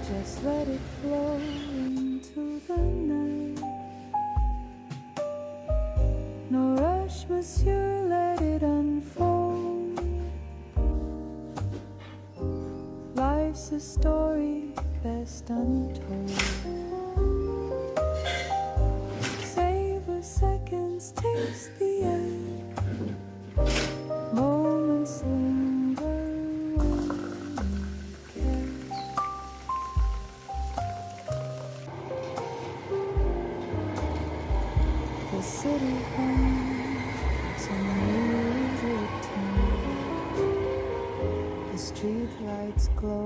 Just let it flow into the night. No rush, monsieur, let it unfold. Life's a story best untold. Savor seconds, taste the air. Moments linger when we care. The city hums a music tune. The street lights glow.